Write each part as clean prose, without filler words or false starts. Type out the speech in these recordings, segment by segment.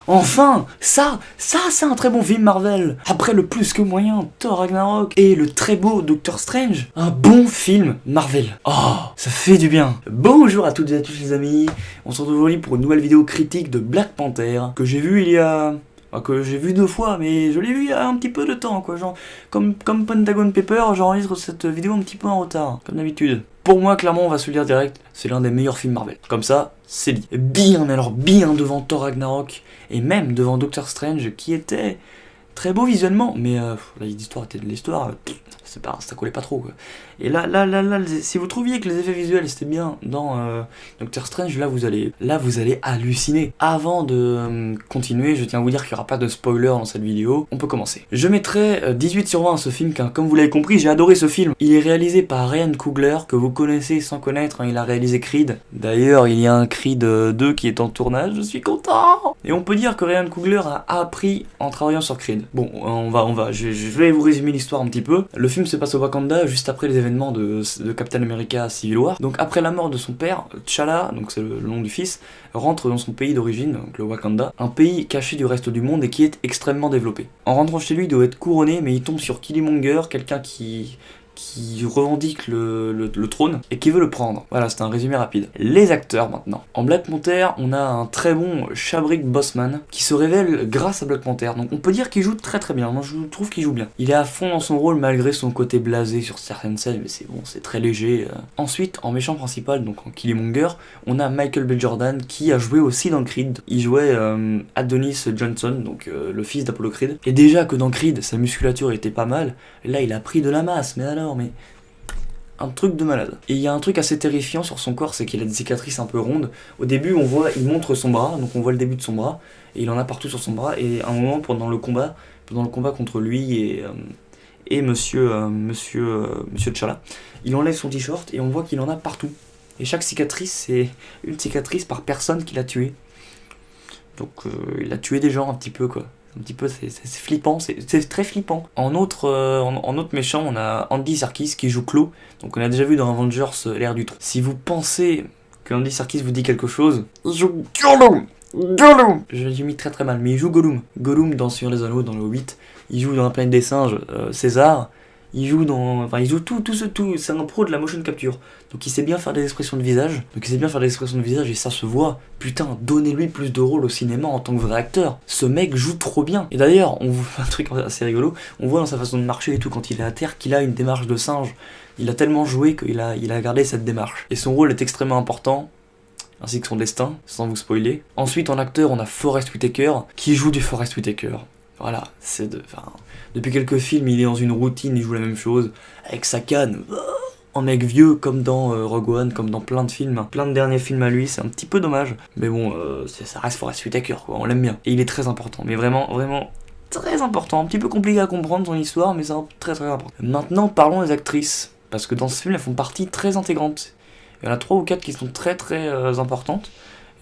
Enfin, ça c'est un très bon film Marvel. Après le plus que moyen Thor Ragnarok et le très beau Doctor Strange, un bon film Marvel. Oh, ça fait du bien. Bonjour à toutes et à tous les amis. On se retrouve aujourd'hui pour une nouvelle vidéo critique de Black Panther que j'ai vu il y a... que j'ai vu 2 fois, mais je l'ai vu il y a un petit peu de temps, quoi. Genre, comme Pentagon Paper, j'enregistre cette vidéo un petit peu en retard, comme d'habitude. Pour moi, clairement, on va se le dire direct, c'est l'un des meilleurs films Marvel. Comme ça, c'est dit. Bien, mais alors bien devant Thor Ragnarok, et même devant Doctor Strange, qui était très beau visuellement, mais l'histoire était de l'histoire, ça collait pas trop, quoi. Et là, si vous trouviez que les effets visuels c'était bien dans Doctor Strange, là vous allez halluciner. Avant de continuer, je tiens à vous dire qu'il n'y aura pas de spoiler dans cette vidéo. On peut commencer. Je mettrai 18 sur 20 à ce film, car comme vous l'avez compris, j'ai adoré ce film. Il est réalisé par Ryan Coogler, que vous connaissez sans connaître, hein, il a réalisé Creed. D'ailleurs, il y a un Creed 2 qui est en tournage, je suis content. Et on peut dire que Ryan Coogler a appris en travaillant sur Creed. Bon, je vais vous résumer l'histoire un petit peu. Le film se passe au Wakanda, juste après les événements de Captain America Civil War. Donc après la mort de son père, T'Challa, donc c'est le nom du fils, rentre dans son pays d'origine, donc le Wakanda, un pays caché du reste du monde et qui est extrêmement développé. En rentrant chez lui, il doit être couronné, mais il tombe sur Killmonger, quelqu'un qui revendique le trône et qui veut le prendre. Voilà, c'est un résumé rapide. Les acteurs maintenant. En Black Panther, on a un très bon Chadwick Boseman qui se révèle grâce à Black Panther. Donc on peut dire qu'il joue très très bien. Moi je trouve qu'il joue bien. Il est à fond dans son rôle malgré son côté blasé sur certaines scènes, mais c'est bon, c'est très léger. Ensuite, en méchant principal, donc en Killmonger, on a Michael B. Jordan qui a joué aussi dans Creed. Il jouait Adonis Johnson, donc le fils d'Apollo Creed. Et déjà que dans Creed, sa musculature était pas mal, là il a pris de la masse, mais alors, mais un truc de malade. Et il y a un truc assez terrifiant sur son corps, c'est qu'il a des cicatrices un peu rondes. Au début, il montre son bras, donc on voit le début de son bras, et il en a partout sur son bras. Et à un moment, pendant le combat contre lui et Monsieur T'Challa, il enlève son t-shirt et on voit qu'il en a partout. Et chaque cicatrice, c'est une cicatrice par personne qu'il a tué. Donc il a tué des gens un petit peu, quoi. Un petit peu, c'est flippant, c'est très flippant. En autre méchant, on a Andy Serkis qui joue Klaue. Donc on a déjà vu dans Avengers l'ère du trou. Si vous pensez que Andy Serkis vous dit quelque chose, il joue Gollum. J'ai mis très très mal, mais il joue Gollum. Gollum dans Seigneur des Anneaux, dans le Hobbit. Il joue dans La planète des singes, César. Il joue tout, c'est un pro de la motion capture. Donc il sait bien faire des expressions de visage. Et ça se voit. Putain, donnez-lui plus de rôle au cinéma en tant que vrai acteur. Ce mec joue trop bien. Et d'ailleurs, on voit un truc assez rigolo. On voit dans sa façon de marcher et tout quand il est à terre qu'il a une démarche de singe. Il a tellement joué qu'il a gardé cette démarche. Et son rôle est extrêmement important, ainsi que son destin, sans vous spoiler. Ensuite, en acteur, on a Forest Whitaker qui joue du Forest Whitaker. Voilà, depuis quelques films, il est dans une routine, il joue la même chose, avec sa canne, en mec vieux, comme dans Rogue One, comme dans plein de films, plein de derniers films à lui, c'est un petit peu dommage, mais bon, ça reste Forest Whitaker, quoi, on l'aime bien, et il est très important, mais vraiment, vraiment très important, un petit peu compliqué à comprendre son histoire, mais c'est très très important. Maintenant, parlons des actrices, parce que dans ce film, elles font partie très intégrante, il y en a 3 ou 4 qui sont très très importantes,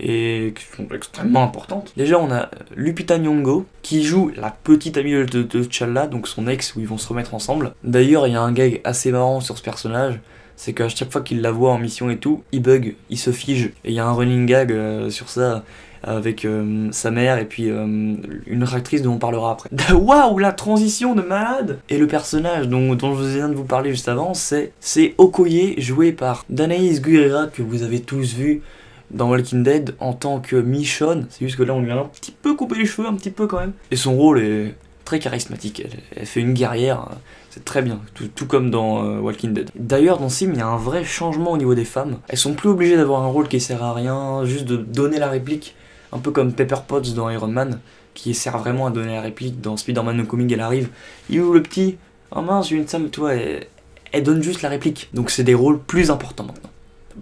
et qui sont extrêmement importantes. Déjà, on a Lupita Nyong'o, qui joue la petite amie de T'Challa, donc son ex, où ils vont se remettre ensemble. D'ailleurs, il y a un gag assez marrant sur ce personnage, c'est qu'à chaque fois qu'il la voit en mission et tout, il bug, il se fige, et il y a un running gag sur ça, avec sa mère et puis une actrice dont on parlera après. Waouh, la transition de malade. Et le personnage dont je viens de vous parler juste avant, c'est Okoye, joué par Danai Gurira, que vous avez tous vu dans Walking Dead en tant que Michonne. C'est juste que là on lui a un petit peu coupé les cheveux, un petit peu quand même. Et son rôle est très charismatique, elle fait une guerrière, c'est très bien, tout comme dans Walking Dead. D'ailleurs dans ce film il y a un vrai changement au niveau des femmes. Elles sont plus obligées d'avoir un rôle qui sert à rien, juste de donner la réplique, un peu comme Pepper Potts dans Iron Man, qui sert vraiment à donner la réplique. Dans Spider-Man Homecoming, elle arrive, il est où le petit? Oh mince, j'ai une salle, toi, elle donne juste la réplique. Donc c'est des rôles plus importants maintenant.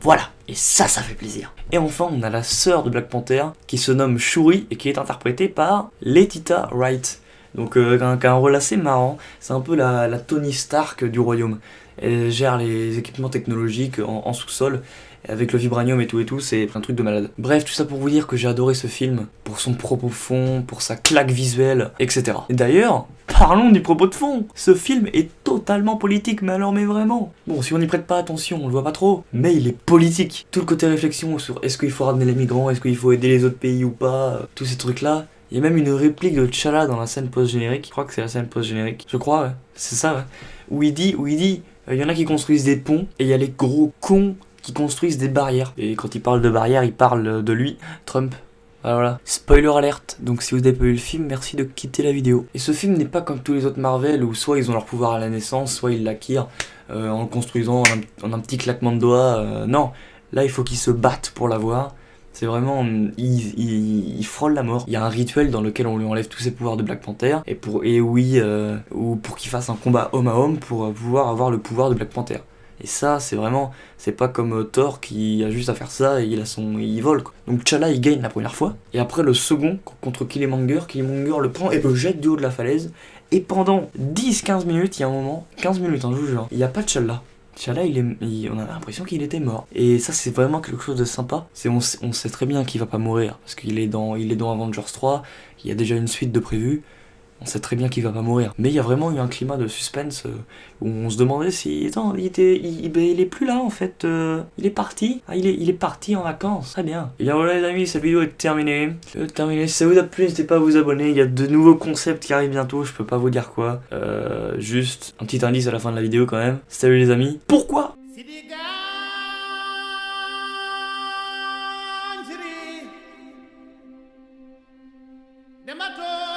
Voilà, et ça fait plaisir. Et enfin, on a la sœur de Black Panther, qui se nomme Shuri, et qui est interprétée par Letitia Wright. Donc, qui a un rôle assez marrant, c'est un peu la Tony Stark du royaume. Elle gère les équipements technologiques en sous-sol, avec le vibranium et tout, c'est un truc de malade. Bref, tout ça pour vous dire que j'ai adoré ce film, pour son propos de fond, pour sa claque visuelle, etc. Et d'ailleurs, parlons du propos de fond. Ce film est totalement politique, mais alors mais vraiment. Bon, si on n'y prête pas attention, on le voit pas trop, mais il est politique. Tout le côté réflexion sur est-ce qu'il faut ramener les migrants, est-ce qu'il faut aider les autres pays ou pas, tous ces trucs-là, Il y a même une réplique de T'Challa dans la scène post-générique. Je crois que c'est la scène post-générique. Je crois, ouais. C'est ça, ouais. Où il dit, il y en a qui construisent des ponts et il y a les gros cons qui construisent des barrières. Et quand il parle de barrières, il parle de lui, Trump. Ah, voilà. Spoiler alerte. Donc si vous n'avez pas vu le film, merci de quitter la vidéo. Et ce film n'est pas comme tous les autres Marvel où soit ils ont leur pouvoir à la naissance, soit ils l'acquièrent en le construisant en un petit claquement de doigts. Non, là il faut qu'ils se battent pour l'avoir. C'est vraiment, il frôle la mort. Il y a un rituel dans lequel on lui enlève tous ses pouvoirs de Black Panther ou pour qu'il fasse un combat homme à homme pour pouvoir avoir le pouvoir de Black Panther. Et ça, c'est vraiment, c'est pas comme Thor qui a juste à faire ça et il vole quoi. Donc T'Challa il gagne la première fois et après le second contre Killmonger le prend et le jette du haut de la falaise. Et pendant 10-15 minutes, il y a un moment, 15 minutes, je vous jure, il n'y a pas T'Challa. T'Challa, on a l'impression qu'il était mort. Et ça, c'est vraiment quelque chose de sympa. On sait très bien qu'il va pas mourir parce qu'il est dans Avengers 3. Il y a déjà une suite de prévue. On sait très bien qu'il va pas mourir. Mais il y a vraiment eu un climat de suspense où on se demandait si... Attends, il est plus là en fait. Il est parti. Ah, il est parti en vacances. Très bien. Et bien voilà les amis, cette vidéo est terminée. Si ça vous a plu, n'hésitez pas à vous abonner. Il y a de nouveaux concepts qui arrivent bientôt. Je peux pas vous dire quoi. Juste un petit indice à la fin de la vidéo quand même. Salut les amis. Pourquoi ? Nemato